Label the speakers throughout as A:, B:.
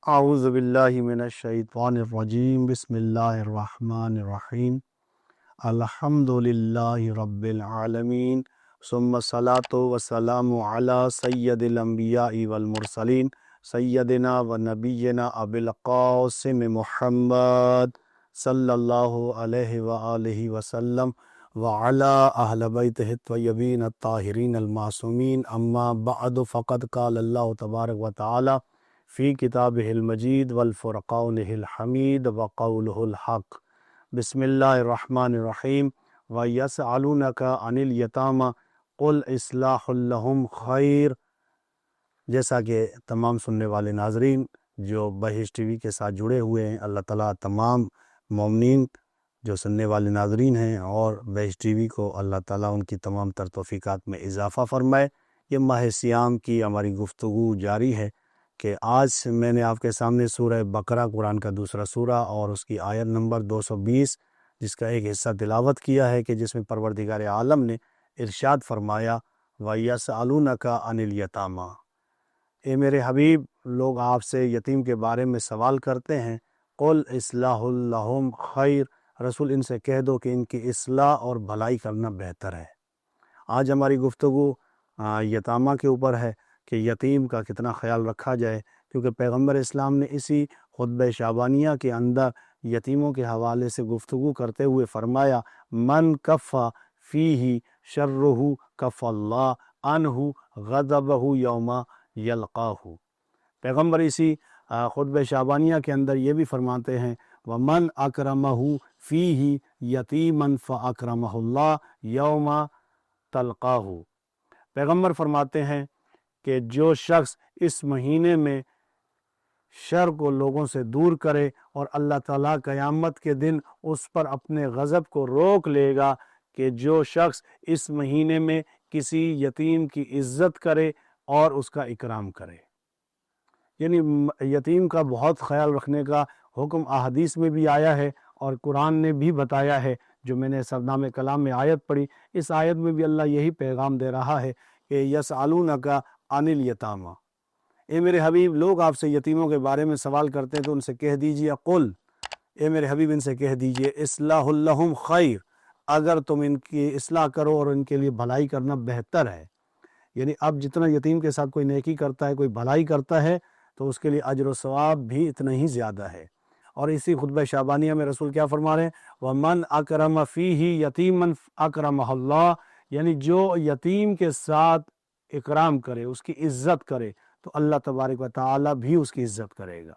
A: اعوذ باللہ من الشیطان الرجیم بسم اللہ الرحمن الرحیم الحمد للہ رب العالمین ثم الصلاۃ والسلام علی سید الانبیاء والمرسلین سیدنا و نبینا ابی القاسم محمد صلی اللہ علیہ وآلہ وسلم وعلی اہل بیتہ الطیبین الطاہرین المعصومین اما بعد فقد قال اللہ تبارک و تعالی فی کتابہ المجید والفرقانہ الحمید وقولہ الحق بسم اللہ الرحمن الرحیم وَيَسْأَلُونَكَ عَنِ الْيَتَامَى قُلْ إِصْلَاحٌ لَهُمْ خَيْرٌ۔ جیسا کہ تمام سننے والے ناظرین جو بہشت ٹی وی کے ساتھ جڑے ہوئے ہیں، اللہ تعالیٰ تمام مومنین جو سننے والے ناظرین ہیں اور بہشت ٹی وی کو اللہ تعالیٰ ان کی تمام تر توفیقات میں اضافہ فرمائے۔ یہ ماہ سیام کی ہماری گفتگو جاری ہے کہ آج میں نے آپ کے سامنے سورہ بقرہ قرآن کا دوسرا سورہ اور اس کی آیت نمبر 220 جس کا ایک حصہ تلاوت کیا ہے کہ جس میں پروردگار عالم نے ارشاد فرمایا وَيَسْأَلُونَكَ عَنِ الْيَتَامَى، اے میرے حبیب لوگ آپ سے یتیم کے بارے میں سوال کرتے ہیں، قُلْ إِصْلَاحٌ لَهُمْ خَيْرٌ، رسول ان سے کہہ دو کہ ان کی اصلاح اور بھلائی کرنا بہتر ہے۔ آج ہماری گفتگو یتامہ کے اوپر ہے کہ یتیم کا کتنا خیال رکھا جائے، کیونکہ پیغمبر اسلام نے اسی خطبہ شعبانیہ کے اندر یتیموں کے حوالے سے گفتگو کرتے ہوئے فرمایا من کف فیہ شرہ کف اللہ عنہ غضبہ یوم یلقاہ۔ پیغمبر اسی خطبہ شعبانیہ کے اندر یہ بھی فرماتے ہیں ومن اکرمہ فیہ یتیما فاکرمہ اللہ یوم تلقاہ۔ پیغمبر فرماتے ہیں کہ جو شخص اس مہینے میں شر کو لوگوں سے دور کرے اور اللہ تعالیٰ قیامت کے دن اس پر اپنے غضب کو روک لے گا، کہ جو شخص اس مہینے میں کسی یتیم کی عزت کرے اور اس کا اکرام کرے، یعنی یتیم کا بہت خیال رکھنے کا حکم احادیث میں بھی آیا ہے اور قرآن نے بھی بتایا ہے۔ جو میں نے سرنام کلام میں آیت پڑھی، اس آیت میں بھی اللہ یہی پیغام دے رہا ہے کہ یسألونک عن الیتامى، اے میرے حبیب لوگ آپ سے یتیموں کے بارے میں سوال کرتے ہیں تو ان سے کہہ دیجئے قل، اے میرے حبیب ان سے کہہ دیجئے اصلاح لہم خیر، اگر تم ان کی اصلاح کرو اور ان کے لیے بھلائی کرنا بہتر ہے۔ یعنی اب جتنا یتیم کے ساتھ کوئی نیکی کرتا ہے، کوئی بھلائی کرتا ہے، تو اس کے لیے اجر و ثواب بھی اتنا ہی زیادہ ہے۔ اور اسی خطبہ شعبانیہ میں رسول کیا فرما رہے ہیں وَمَنْ أَكْرَمَ فِيهِ يَتِيمًا أَكْرَمَهُ اللَّهُ، یعنی جو یتیم کے ساتھ اکرام کرے، اس کی عزت کرے، تو اللہ تبارک و تعالیٰ بھی اس کی عزت کرے گا۔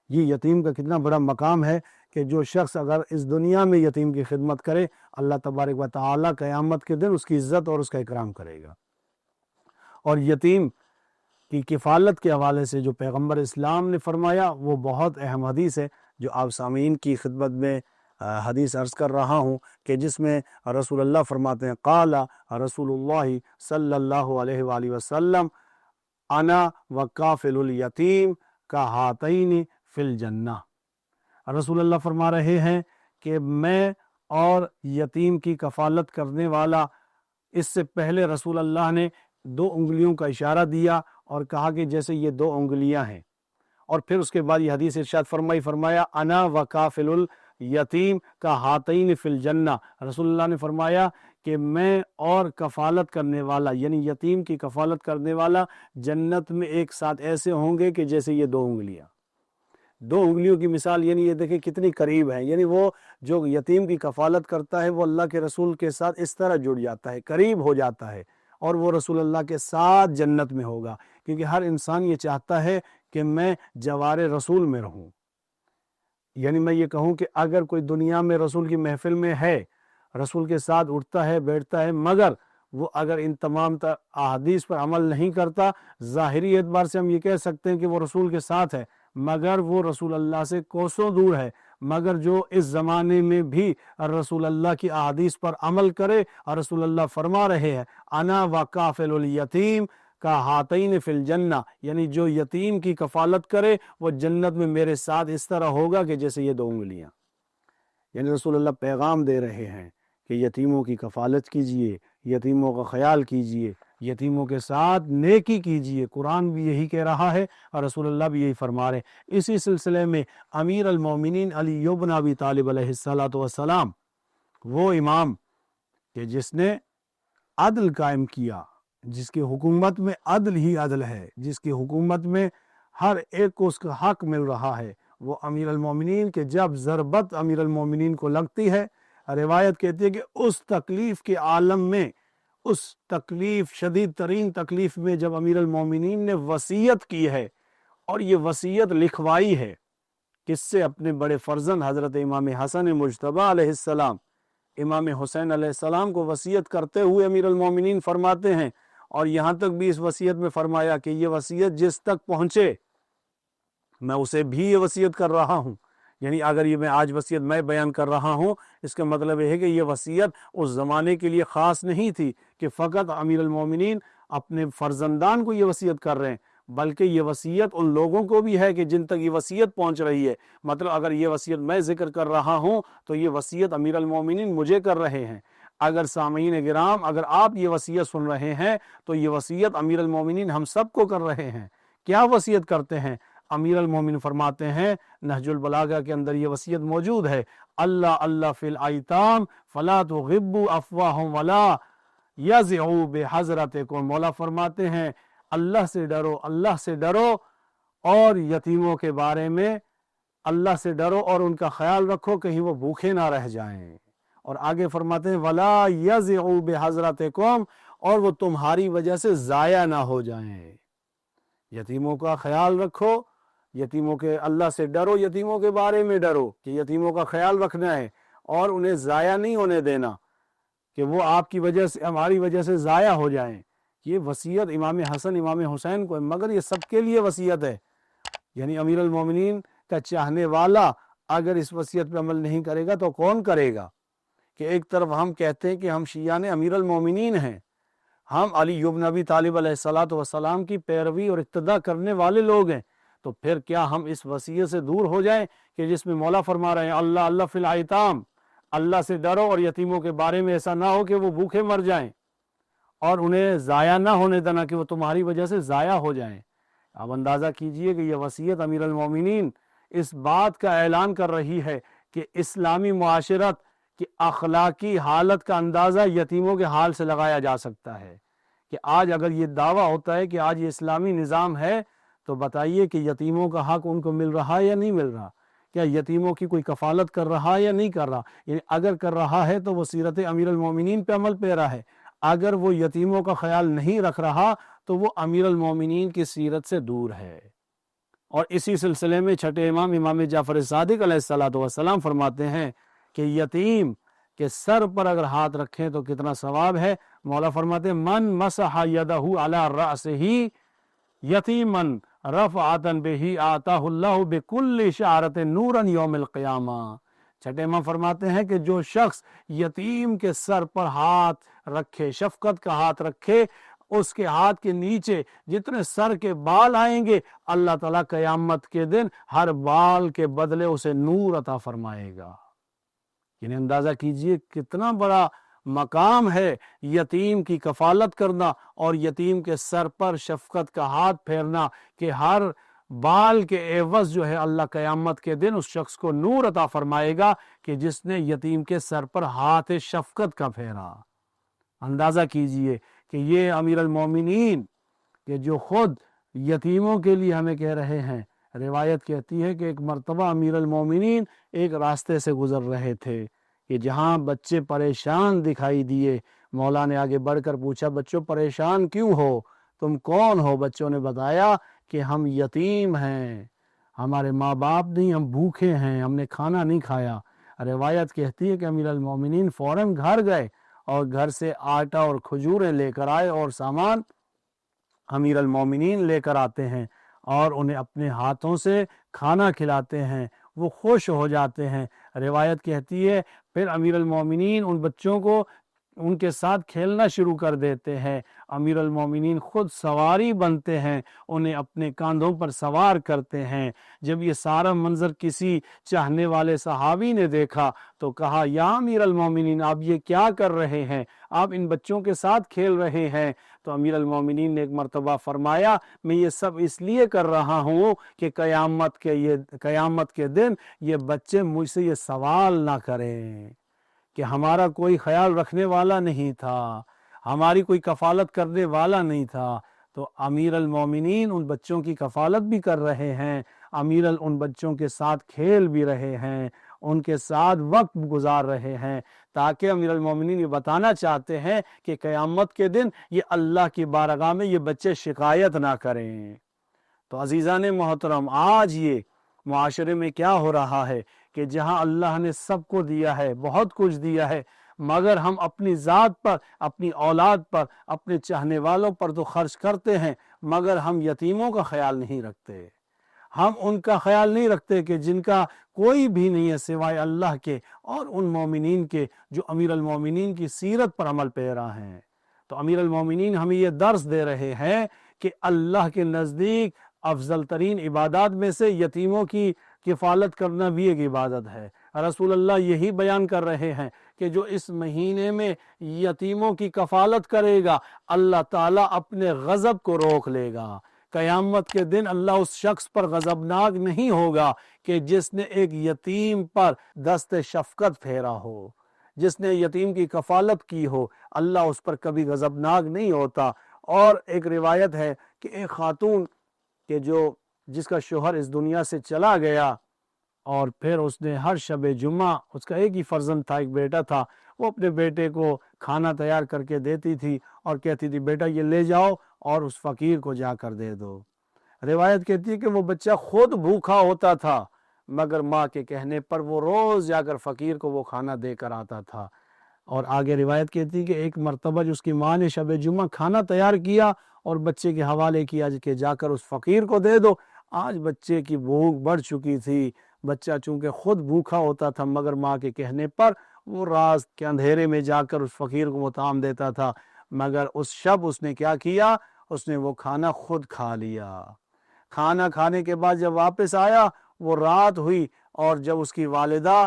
A: یہ یتیم کا کتنا بڑا مقام ہے کہ جو شخص اگر اس دنیا میں یتیم کی خدمت کرے، اللہ تبارک و تعالیٰ قیامت کے دن اس کی عزت اور اس کا اکرام کرے گا۔ اور یتیم کی کفالت کے حوالے سے جو پیغمبر اسلام نے فرمایا وہ بہت اہم حدیث ہے، جو آپ سامعین کی خدمت میں حدیث عرض کر رہا ہوں کہ جس میں رسول اللہ فرماتے ہیں قال رسول اللہ صلی اللہ علیہ وآلہ وسلم انا وکافل الیتیم کہاتین فی الجنہ۔ رسول اللہ فرما رہے ہیں کہ میں اور یتیم کی کفالت کرنے والا، اس سے پہلے رسول اللہ نے 2 انگلیوں کا اشارہ دیا اور کہا کہ جیسے یہ 2 انگلیاں ہیں، اور پھر اس کے بعد یہ حدیث ارشاد فرمایا انا وکافل الیتیم کہاتین فی الجنہ۔ رسول اللہ نے فرمایا کہ میں اور کفالت کرنے والا، یعنی یتیم کی کفالت کرنے والا جنت میں ایک ساتھ ایسے ہوں گے کہ جیسے یہ 2 انگلیاں۔ 2 انگلیوں کی مثال، یعنی یہ دیکھیں کتنی قریب ہے، یعنی وہ جو یتیم کی کفالت کرتا ہے وہ اللہ کے رسول کے ساتھ اس طرح جڑ جاتا ہے، قریب ہو جاتا ہے، اور وہ رسول اللہ کے ساتھ جنت میں ہوگا، کیونکہ ہر انسان یہ چاہتا ہے کہ میں جوار رسول میں رہوں۔ یعنی میں یہ کہوں کہ اگر کوئی دنیا میں رسول کی محفل میں ہے، رسول کے ساتھ اٹھتا ہے بیٹھتا ہے، مگر وہ اگر ان تمام احادیث پر عمل نہیں کرتا، ظاہری اعتبار سے ہم یہ کہہ سکتے ہیں کہ وہ رسول کے ساتھ ہے، مگر وہ رسول اللہ سے کوسوں دور ہے۔ مگر جو اس زمانے میں بھی رسول اللہ کی احادیث پر عمل کرے، اور رسول اللہ فرما رہے ہیں انا وکافل الیتیم کہاتین فی الجنہ، یعنی جو یتیم کی کفالت کرے وہ جنت میں میرے ساتھ اس طرح ہوگا کہ جیسے یہ 2 انگلیاں۔ یعنی رسول اللہ پیغام دے رہے ہیں کہ یتیموں کی کفالت کیجئے، یتیموں کا خیال کیجئے، یتیموں کے ساتھ نیکی کیجیے، قرآن بھی یہی کہہ رہا ہے اور رسول اللہ بھی یہی فرما رہے ہیں۔ اسی سلسلے میں امیر المومنین علی بن ابی طالب علیہ السلام، وہ امام کہ جس نے عدل قائم کیا، جس کی حکومت میں عدل ہی عدل ہے، جس کی حکومت میں ہر ایک کو اس کا حق مل رہا ہے، وہ امیر المومنین کہ جب ضربت امیر المومنین کو لگتی ہے، روایت کہتی ہے کہ اس تکلیف کے عالم میں، اس تکلیف، شدید ترین تکلیف میں جب امیر المومنین نے وصیت کی ہے، اور یہ وصیت لکھوائی ہے کس سے؟ اپنے بڑے فرزند حضرت امام حسن مجتبی علیہ السلام، امام حسین علیہ السلام کو وصیت کرتے ہوئے امیر المومنین فرماتے ہیں، اور یہاں تک بھی اس وصیت میں فرمایا کہ یہ وصیت جس تک پہنچے میں اسے بھی یہ وصیت کر رہا ہوں۔ یعنی اگر یہ میں آج وصیت میں بیان کر رہا ہوں، اس کا مطلب یہ ہے کہ یہ وصیت اس زمانے کے لیے خاص نہیں تھی کہ فقط امیر المومنین اپنے فرزندان کو یہ وصیت کر رہے ہیں، بلکہ یہ وصیت ان لوگوں کو بھی ہے کہ جن تک یہ وصیت پہنچ رہی ہے۔ مطلب اگر یہ وصیت میں ذکر کر رہا ہوں تو یہ وصیت امیر المومنین مجھے کر رہے ہیں۔ اگر سامعین گرام، اگر آپ یہ وصیت سن رہے ہیں تو یہ وصیت امیر المومنین ہم سب کو کر رہے ہیں۔ کیا وصیت کرتے ہیں؟ امیر المومنین فرماتے ہیں، نہج البلاغہ کے اندر یہ وصیت موجود ہے، اللہ اللہ فی الایتام فلا تغبوا افواہم ولا یزعوا بحضرتکم۔ مولا فرماتے ہیں اللہ سے ڈرو، اللہ سے ڈرو، اور یتیموں کے بارے میں اللہ سے ڈرو اور ان کا خیال رکھو کہیں وہ بھوکے نہ رہ جائیں۔ اور آگے فرماتے ہیں ولا یزعوا بحضرتکم، اور وہ تمہاری وجہ سے ضائع نہ ہو جائیں۔ یتیموں کا خیال رکھو، یتیموں کے اللہ سے ڈرو، یتیموں کے بارے میں ڈرو کہ یتیموں کا خیال رکھنا ہے اور انہیں ضائع نہیں ہونے دینا کہ وہ آپ کی وجہ سے، ہماری وجہ سے ضائع ہو جائیں۔ یہ وصیت امام حسن امام حسین کو ہے، مگر یہ سب کے لیے وصیت ہے۔ یعنی امیر المومنین کا چاہنے والا اگر اس وصیت پہ عمل نہیں کرے گا تو کون کرے گا؟ کہ ایک طرف ہم کہتے ہیں کہ ہم شیعان امیر المومنین ہیں، ہم علی بن ابی طالب علیہ السلام کی پیروی اور اقتداء کرنے والے لوگ ہیں، تو پھر کیا ہم اس وصیت سے دور ہو جائیں کہ جس میں مولا فرما رہے ہیں اللہ اللہ فی الایتام، اللہ سے ڈرو اور یتیموں کے بارے میں ایسا نہ ہو کہ وہ بھوکے مر جائیں اور انہیں ضائع نہ ہونے دینا کہ وہ تمہاری وجہ سے ضائع ہو جائیں۔ اب اندازہ کیجئے کہ یہ وصیت امیر المومنین اس بات کا اعلان کر رہی ہے کہ اسلامی معاشرت کی اخلاقی حالت کا اندازہ یتیموں کے حال سے لگایا جا سکتا ہے کہ آج اگر یہ دعویٰ ہوتا ہے کہ آج یہ اسلامی نظام ہے تو بتائیے کہ یتیموں کا حق ان کو مل رہا ہے یا نہیں مل رہا؟ کیا یتیموں کی کوئی کفالت کر رہا ہے یا نہیں کر رہا؟ یعنی اگر کر رہا ہے تو وہ سیرت امیر المومنین پہ عمل پیرا ہے، اگر وہ یتیموں کا خیال نہیں رکھ رہا تو وہ امیر المومنین کی سیرت سے دور ہے۔ اور اسی سلسلے میں چھٹے امام امام جعفر صادق علیہ السلام فرماتے ہیں کہ یتیم کے سر پر اگر ہاتھ رکھیں تو کتنا ثواب ہے۔ مولا فرماتے ہیں من مسح یدہ علی رأسہ یتیما رفعۃ بہ آتاہ اللہ بکل شعرۃ نورا یوم القیامہ۔ چھٹے امام فرماتے ہیں کہ جو شخص یتیم کے سر پر ہاتھ رکھے، شفقت کا ہاتھ رکھے، اس کے ہاتھ کے نیچے جتنے سر کے بال آئیں گے اللہ تعالیٰ قیامت کے دن ہر بال کے بدلے اسے نور عطا فرمائے گا۔ یعنی اندازہ کیجئے کتنا بڑا مقام ہے یتیم کی کفالت کرنا اور یتیم کے سر پر شفقت کا ہاتھ پھیرنا کہ ہر بال کے عوض جو ہے اللہ قیامت کے دن اس شخص کو نور عطا فرمائے گا کہ جس نے یتیم کے سر پر ہاتھ شفقت کا پھیرا۔ اندازہ کیجئے کہ یہ امیر المومنین کہ جو خود یتیموں کے لیے ہمیں کہہ رہے ہیں۔ روایت کہتی ہے کہ ایک مرتبہ امیر المومنین ایک راستے سے گزر رہے تھے کہ جہاں بچے پریشان دکھائی دیے، مولا نے آگے بڑھ کر پوچھا بچوں پریشان کیوں ہو، تم کون ہو؟ بچوں نے بتایا کہ ہم یتیم ہیں، ہمارے ماں باپ نہیں، ہم بھوکے ہیں، ہم نے کھانا نہیں کھایا۔ روایت کہتی ہے کہ امیر المومنین فوراً گھر گئے اور گھر سے آٹا اور کھجوریں لے کر آئے اور سامان امیر المومنین لے کر آتے ہیں اور انہیں اپنے ہاتھوں سے کھانا کھلاتے ہیں، وہ خوش ہو جاتے ہیں۔ روایت کہتی ہے پھر امیر المومنین ان بچوں کو ان کے ساتھ کھیلنا شروع کر دیتے ہیں، امیر المومنین خود سواری بنتے ہیں، انہیں اپنے کاندھوں پر سوار کرتے ہیں۔ جب یہ سارا منظر کسی چاہنے والے صحابی نے دیکھا تو کہا یا امیر المومنین آپ یہ کیا کر رہے ہیں؟ آپ ان بچوں کے ساتھ کھیل رہے ہیں، تو امیر المومنین نے ایک مرتبہ فرمایا میں یہ سب اس لیے کر رہا ہوں کہ قیامت کے دن یہ بچے مجھ سے یہ سوال نہ کریں کہ ہمارا کوئی خیال رکھنے والا نہیں تھا، ہماری کوئی کفالت کرنے والا نہیں تھا۔ تو امیر المومنین ان بچوں کی کفالت بھی کر رہے ہیں، ان بچوں کے ساتھ کھیل بھی رہے ہیں، ان کے ساتھ وقت گزار رہے ہیں، تاکہ امیر المومنین یہ بتانا چاہتے ہیں کہ قیامت کے دن یہ اللہ کی بارگاہ میں یہ بچے شکایت نہ کریں۔ تو عزیزان محترم، آج یہ معاشرے میں کیا ہو رہا ہے کہ جہاں اللہ نے سب کو دیا ہے، بہت کچھ دیا ہے، مگر ہم اپنی ذات پر، اپنی اولاد پر، اپنے چاہنے والوں پر تو خرچ کرتے ہیں، مگر ہم یتیموں کا خیال نہیں رکھتے۔ ہم ان کا خیال نہیں رکھتے کہ جن کا کوئی بھی نہیں ہے سوائے اللہ کے اور ان مومنین کے جو امیر المومنین کی سیرت پر عمل پیرا ہیں۔ تو امیر المومنین ہمیں یہ درس دے رہے ہیں کہ اللہ کے نزدیک افضل ترین عبادات میں سے یتیموں کی کفالت کرنا بھی ایک عبادت ہے۔ رسول اللہ یہی بیان کر رہے ہیں کہ جو اس مہینے میں یتیموں کی کفالت کرے گا اللہ تعالیٰ اپنے غضب کو روک لے گا۔ قیامت کے دن اللہ اس شخص پر غضبناک نہیں ہوگا کہ جس نے ایک یتیم پر دست شفقت پھیرا ہو، جس نے یتیم کی کفالت کی ہو، اللہ اس پر کبھی غضبناک نہیں ہوتا۔ اور ایک روایت ہے کہ ایک خاتون کہ جس کا شوہر اس دنیا سے چلا گیا اور پھر اس نے ہر شب جمعہ، اس کا ایک ہی فرزند تھا، ایک بیٹا تھا، وہ اپنے بیٹے کو کھانا تیار کر کے دیتی تھی اور کہتی تھی بیٹا یہ لے جاؤ اور اس فقیر کو جا کر دے دو۔ روایت کہتی ہے کہ وہ بچہ خود بھوکا ہوتا تھا مگر ماں کے کہنے پر وہ روز جا کر فقیر کو وہ کھانا دے کر آتا تھا۔ اور آگے روایت کہتی ہے کہ ایک مرتبہ جو اس کی ماں نے شب جمعہ کھانا تیار کیا اور بچے کے حوالے کیا کہ جا کر اس فقیر کو دے دو۔ آج بچے کی بھوک بڑھ چکی تھی، بچہ چونکہ خود بھوکا ہوتا تھا مگر ماں کے کہنے پر وہ رات کے اندھیرے میں جا کر اس فقیر کو وہ طعام دیتا تھا، مگر اس شب اس نے کیا کیا، اس نے وہ کھانا خود کھا لیا۔ کھانا کھانے کے بعد جب واپس آیا وہ رات ہوئی اور جب اس کی والدہ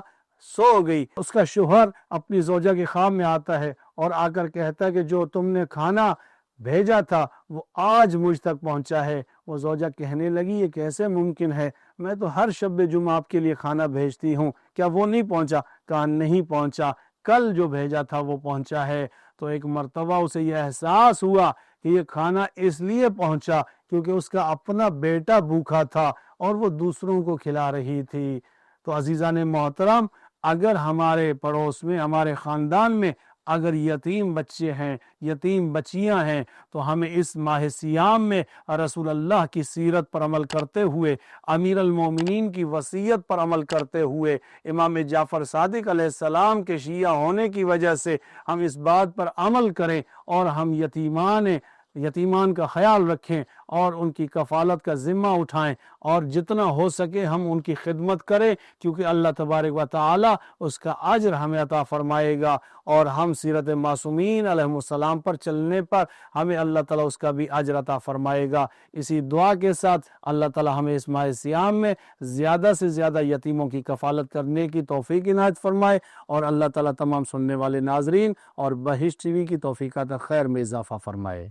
A: سو گئی، اس کا شوہر اپنی زوجہ کے خواب میں آتا ہے اور آ کر کہتا ہے کہ جو تم نے کھانا بھیجا تھا وہ آج مجھ تک پہنچا ہے۔ وہ زوجہ کہنے لگی یہ کیسے ممکن ہے، میں تو ہر شب جمعہ آپ کے لیے کھانا بھیجتی ہوں، کیا وہ نہیں پہنچا؟ کہا نہیں پہنچا، کل جو بھیجا تھا وہ پہنچا ہے۔ تو ایک مرتبہ اسے یہ احساس ہوا کہ یہ کھانا اس لیے پہنچا کیونکہ اس کا اپنا بیٹا بھوکا تھا اور وہ دوسروں کو کھلا رہی تھی۔ تو عزیزان محترم، اگر ہمارے پڑوس میں، ہمارے خاندان میں اگر یتیم بچے ہیں، یتیم بچیاں ہیں، تو ہمیں اس ماہ سیام میں رسول اللہ کی سیرت پر عمل کرتے ہوئے، امیر المومنین کی وصیت پر عمل کرتے ہوئے، امام جعفر صادق علیہ السلام کے شیعہ ہونے کی وجہ سے ہم اس بات پر عمل کریں اور ہم یتیمان کا خیال رکھیں اور ان کی کفالت کا ذمہ اٹھائیں اور جتنا ہو سکے ہم ان کی خدمت کریں، کیونکہ اللہ تبارک و تعالی اس کا اجر ہمیں عطا فرمائے گا اور ہم سیرت معصومین علیہ السلام پر چلنے پر ہمیں اللہ تعالیٰ اس کا بھی اجر عطا فرمائے گا۔ اسی دعا کے ساتھ اللہ تعالیٰ ہمیں اس ماہ سیام میں زیادہ سے زیادہ یتیموں کی کفالت کرنے کی توفیق عنایت فرمائے اور اللہ تعالیٰ تمام سننے والے ناظرین اور بہشت ٹی وی کی توفیقات خیر میں اضافہ فرمائے۔